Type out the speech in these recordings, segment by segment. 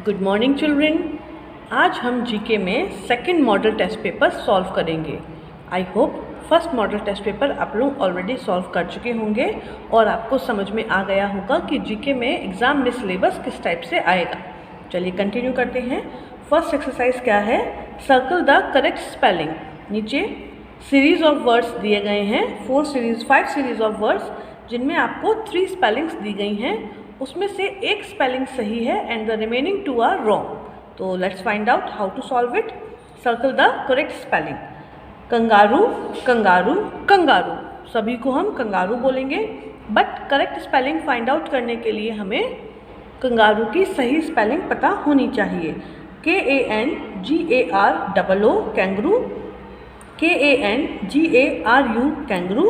Good morning children. आज हम GK में second model test paper solve करेंगे। I hope first model test paper आप लोग ऑलरेडी सॉल्व कर चुके होंगे और आपको समझ में आ गया होगा कि जीके में एग्ज़ाम में सिलेबस किस टाइप से आएगा। चलिए कंटिन्यू करते हैं। फर्स्ट एक्सरसाइज क्या है? Circle the correct spelling. नीचे सीरीज ऑफ वर्ड्स दिए गए हैं, 5 सीरीज ऑफ वर्ड्स, जिनमें आपको 3 स्पेलिंग्स दी गई हैं। उसमें से एक स्पेलिंग सही है and the remaining 2 are wrong. तो let's find out how to solve it. Circle the correct spelling. Kangaroo, kangaroo, kangaroo, सभी को हम कंगारू बोलेंगे, but correct spelling find out करने के लिए हमें कंगारू की सही स्पेलिंग पता होनी चाहिए। KANGAROO kangaroo, KANGARU kangaroo,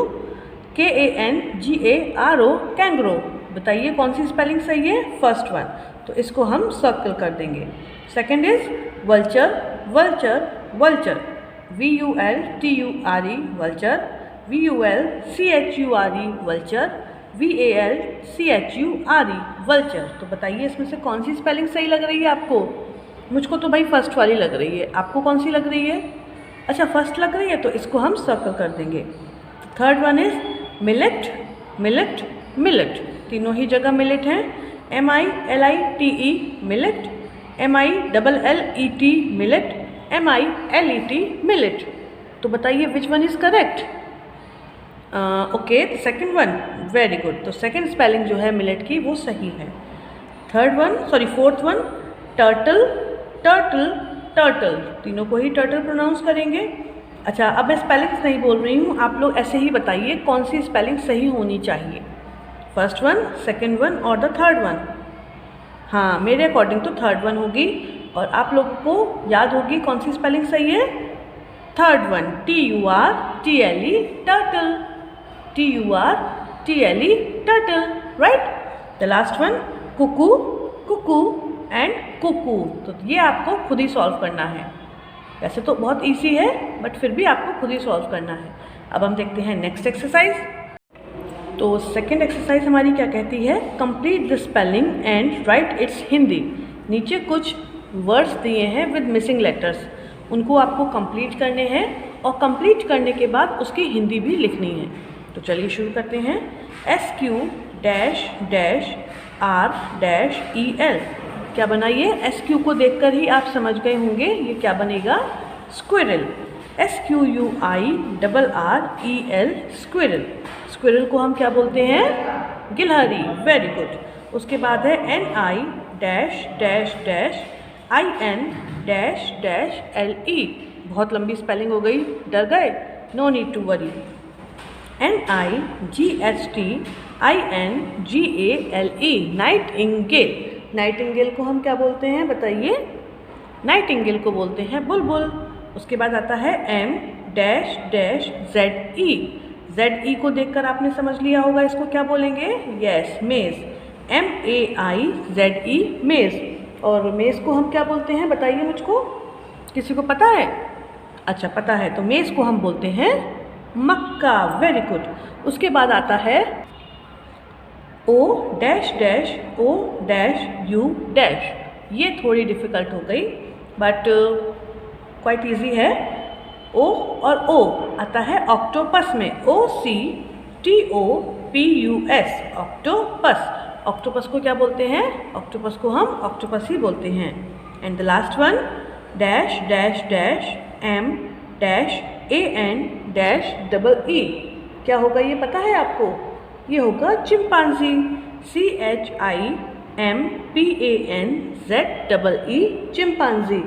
KANGARO kangaroo. बताइए कौन सी स्पेलिंग सही है? फर्स्ट वन, तो इसको हम सर्कल कर देंगे। Second is vulture, vulture, vulture, VULTURE vulture, VULCHURE vulture, VALCHURE vulture. तो बताइए इसमें से कौन सी स्पेलिंग सही लग रही है आपको? मुझको तो भाई फर्स्ट वाली लग रही है, आपको कौन सी लग रही है? अच्छा, फर्स्ट लग रही है, तो इसको हम सर्कल कर देंगे। Third one is millet, millet, millet, तीनों ही जगह मिलेट हैं। MILITE millet, MILLET millet, MILET millet. तो बताइए which one is correct? Okay, second one, very good. तो सेकंड स्पेलिंग जो है मिलेट की वो सही है। Fourth one turtle, turtle, turtle, तीनों को ही टर्टल प्रोनाउंस करेंगे। अच्छा, अब मैं स्पेलिंग्स नहीं बोल रही हूँ, आप लोग ऐसे ही बताइए कौन सी स्पेलिंग सही होनी चाहिए। फर्स्ट वन, सेकंड वन और द थर्ड वन। हाँ, मेरे अकॉर्डिंग तो थर्ड वन होगी और आप लोगों को याद होगी कौन सी स्पेलिंग सही है? Third one, TURTLE turtle, TURTLE turtle, right. The last one cuckoo, cuckoo and cuckoo. तो ये आपको खुद ही सॉल्व करना है। वैसे तो बहुत इजी है, बट फिर भी आपको खुद ही सॉल्व करना है। अब हम देखते हैं नेक्स्ट एक्सरसाइज। तो सेकेंड एक्सरसाइज हमारी क्या कहती है? Complete the spelling and right it's Hindi. नीचे कुछ वर्ड्स दिए हैं विद मिसिंग लेटर्स, उनको आपको कंप्लीट करने हैं और कंप्लीट करने के बाद उसकी हिंदी भी लिखनी है। तो चलिए शुरू करते हैं। SQ-R-EL। क्या बनाइए? SQ को देखकर ही आप समझ गए होंगे ये क्या बनेगा? स्क्विरल। SQUIRREL squirrel. स्क्विरल को हम क्या बोलते हैं? गिलहरी। Very good. उसके बाद है NI-IN-LE। बहुत लंबी स्पेलिंग हो गई, डर गए? No need to worry. NIGHTINGALE nightingale. Nightingale को हम क्या बोलते हैं? बताइए। नाइटिंगेल को बोलते हैं बुलबुल। उसके बाद आता है M-ZE। ZE को देखकर आपने समझ लिया होगा इसको क्या बोलेंगे? यस, मेज। MAIZE मेज। और मेज को हम क्या बोलते हैं? बताइए मुझको, किसी को पता है? अच्छा, पता है, तो मेज को हम बोलते हैं मक्का। Very good. उसके बाद आता है O-U-। ये थोड़ी डिफ़िकल्ट हो गई, बट क्वाइट इजी है। O और O आता है ऑक्टोपस में, OCTOPUS, ऑक्टोपस। ऑक्टोपस को क्या बोलते हैं? ऑक्टोपस को हम ऑक्टोपस ही बोलते हैं। And the last one M-AN-EE। क्या होगा ये पता है आपको? ये होगा चिंपांजी। CHIMPANZEE chimpanzee.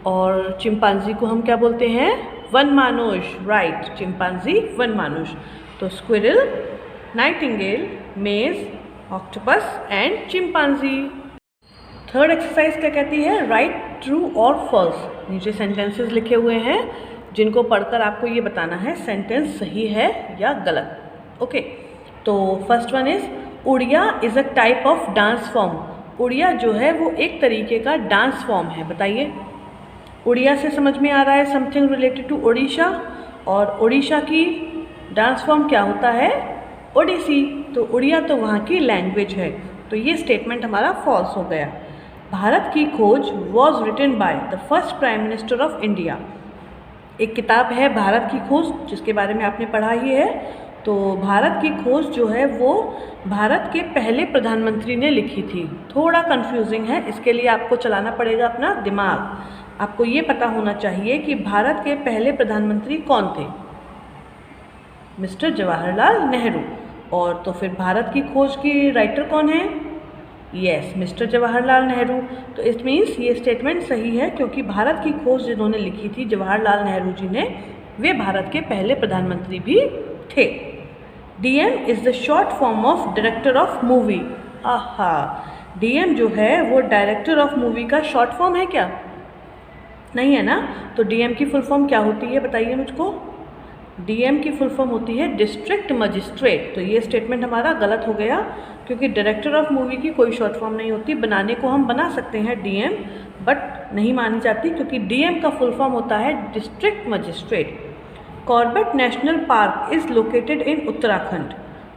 और चिंपांजी को हम क्या बोलते हैं? वन मानुष। राइट, चिंपांजी वन मानुष। तो स्क्विरल, नाइटिंगेल, मेज, octopus and chimpanzee. Third exercise क्या कहती है? राइट ट्रू और फॉल्स। नीचे सेंटेंसेस लिखे हुए हैं जिनको पढ़कर आपको ये बताना है सेंटेंस सही है या गलत। ओके, तो first one is Odia is a type of dance form. Odia जो है वो एक तरीके का डांस फॉर्म है। बताइए। उड़िया से समझ में आ रहा है समथिंग रिलेटेड टू उड़ीसा, और उड़ीसा की डांस फॉर्म क्या होता है? ओडिसी। तो उड़िया तो वहाँ की लैंग्वेज है, तो ये स्टेटमेंट हमारा फॉल्स हो गया। Bharat ki Khoj was written by the first prime minister of India. एक किताब है भारत की खोज, जिसके बारे में आपने पढ़ा ही है। तो भारत की खोज जो है वो भारत के पहले प्रधानमंत्री ने लिखी थी। थोड़ा कंफ्यूजिंग है, इसके लिए आपको चलाना पड़ेगा अपना दिमाग। आपको ये पता होना चाहिए कि भारत के पहले प्रधानमंत्री कौन थे। मिस्टर जवाहरलाल नेहरू। और तो फिर भारत की खोज की राइटर कौन है? Yes, mister Jawaharlal Nehru. तो इट मीन्स ये स्टेटमेंट सही है, क्योंकि भारत की खोज जिन्होंने लिखी थी जवाहरलाल नेहरू जी ने, वे भारत के पहले प्रधानमंत्री भी थे। DM is the short form of director of movie. आहा, डीएम जो है वो डायरेक्टर ऑफ मूवी का शॉर्ट फॉर्म है क्या? नहीं है ना। तो डीएम की फुल फॉर्म क्या होती है बताइए मुझको। डीएम की फुल फॉर्म होती है डिस्ट्रिक्ट मजिस्ट्रेट। तो ये स्टेटमेंट हमारा गलत हो गया, क्योंकि डायरेक्टर ऑफ मूवी की कोई शॉर्ट फॉर्म नहीं होती। बनाने को हम बना सकते हैं डीएम, बट नहीं मानी जाती, क्योंकि डीएम का फुल फॉर्म होता है district magistrate. Corbett national park is located in Uttarakhand.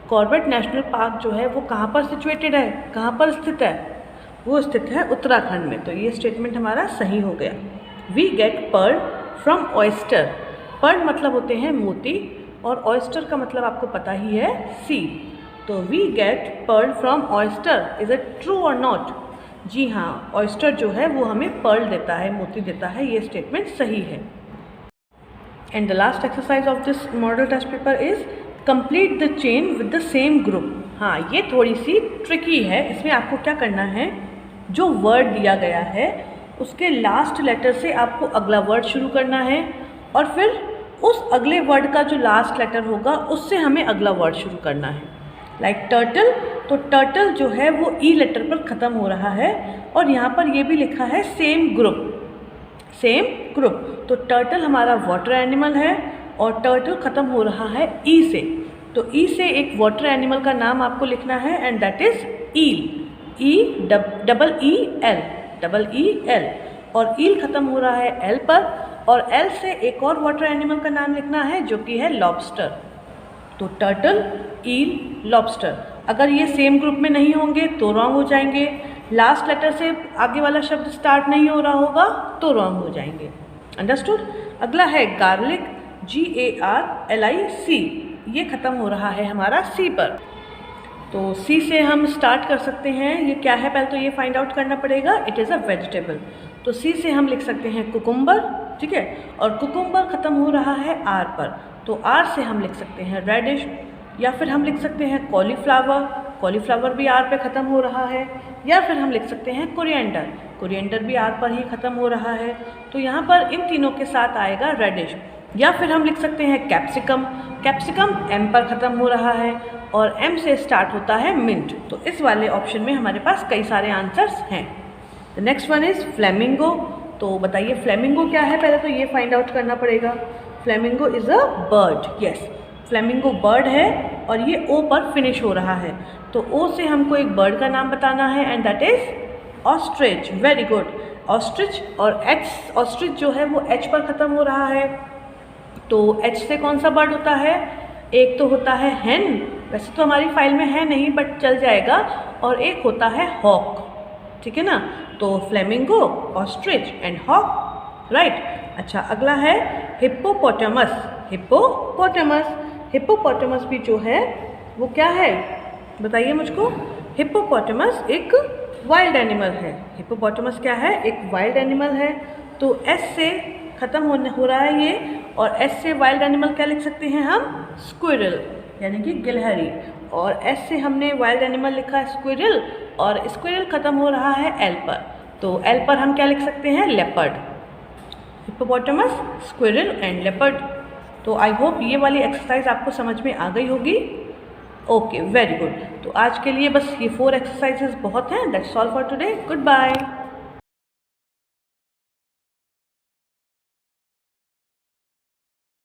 Corbett national park जो है वो कहाँ पर सिचुएटेड है, कहाँ पर स्थित है? वो स्थित है उत्तराखंड में। तो ये स्टेटमेंट हमारा सही हो गया। We get pearl from oyster. Pearl मतलब होते हैं मोती, और ऑयस्टर का मतलब आपको पता ही है सी। तो we get pearl from oyster. Is it true और नॉट? जी हाँ, ऑयस्टर जो है वो हमें पर्ल देता है, मोती देता है। ये स्टेटमेंट सही है। And the last exercise of this model test paper is complete the chain with the same group. हाँ, ये थोड़ी सी ट्रिकी है। इसमें आपको क्या करना है, जो वर्ड दिया गया है उसके लास्ट लेटर से आपको अगला वर्ड शुरू करना है, और फिर उस अगले वर्ड का जो लास्ट लेटर होगा उससे हमें अगला वर्ड शुरू करना है। लाइक टर्टल, तो टर्टल जो है वो ई लेटर पर ख़त्म हो रहा है, और यहाँ पर ये भी लिखा है सेम ग्रुप, सेम ग्रुप। तो टर्टल हमारा वाटर एनिमल है, और टर्टल ख़त्म हो रहा है ई से। तो ई से एक वाटर एनिमल का नाम आपको लिखना है, and that is eel. E double E L, double E L. और ईल ख़त्म हो रहा है एल पर, और एल से एक और वाटर एनिमल का नाम लिखना है जो कि है लॉबस्टर। तो टर्टल, ईल, लॉबस्टर। अगर ये सेम ग्रुप में नहीं होंगे तो रॉन्ग हो जाएंगे। लास्ट लेटर से आगे वाला शब्द स्टार्ट नहीं हो रहा होगा तो रॉन्ग हो जाएंगे। अंडरस्टूड? अगला है गार्लिक, GARLIC। ये ख़त्म हो रहा है हमारा सी पर। तो सी से हम स्टार्ट कर सकते हैं। ये क्या है पहले तो ये फाइंड आउट करना पड़ेगा। It is a vegetable. तो सी से हम लिख सकते हैं कुकुम्बर, ठीक है। और कुकुम्बर ख़त्म हो रहा है आर पर, तो आर से हम लिख सकते हैं रेडिश, या फिर हम लिख सकते हैं कॉलीफ्लावर। कॉलीफ्लावर भी आर पे ख़त्म हो रहा है। या फिर हम लिख सकते हैं कोरिएंडर। कोरिएंडर भी आर पर ही ख़त्म हो रहा है। तो यहाँ पर इन तीनों के साथ आएगा रेडिश। या फिर हम लिख सकते हैं कैप्सिकम। कैप्सिकम एम पर ख़त्म हो रहा है, और एम से स्टार्ट होता है मिंट। तो इस वाले ऑप्शन में हमारे पास कई सारे आंसर्स हैं। The next one is flamingo. तो बताइए फ्लेमिंगो क्या है, पहले तो ये फाइंड आउट करना पड़ेगा। Flamingo is a bird. Yes, flamingo bird है, और ये ओ पर फिनिश हो रहा है। तो ओ से हमको एक बर्ड का नाम बताना है, and that is ostrich. Very good, ostrich. और एच, ऑस्ट्रिच जो है वो एच पर ख़त्म हो रहा है। तो एच से कौन सा बर्ड होता है? एक तो होता है हैन, वैसे तो हमारी फाइल में है नहीं बट चल जाएगा, और एक होता है हॉक, ठीक है ना। तो flamingo, ostrich and hawk, right. अच्छा, अगला है हिप्पोपोटामस। हिप्पोपोटामस, हिप्पोपोटामस भी जो है वो क्या है बताइए मुझको। हिप्पोपोटामस एक वाइल्ड एनिमल है। हिप्पोपोटामस क्या है? एक वाइल्ड एनिमल है। तो एस से ख़त्म हो रहा है ये, और एस से वाइल्ड एनिमल क्या लिख सकते हैं हम? स्क्विरल, यानी कि गिलहरी। और एस से हमने वाइल्ड एनिमल लिखा है स्क्विरल, और स्क्विरल ख़त्म हो रहा है एल पर। तो एल पर हम क्या लिख सकते हैं? Leopard. Hippopotamus, squirrel and leopard. तो आई होप ये वाली एक्सरसाइज आपको समझ में आ गई होगी। Okay, very good. तो आज के लिए बस ये 4 एक्सरसाइजेज बहुत हैं। That's all for today. Good bye.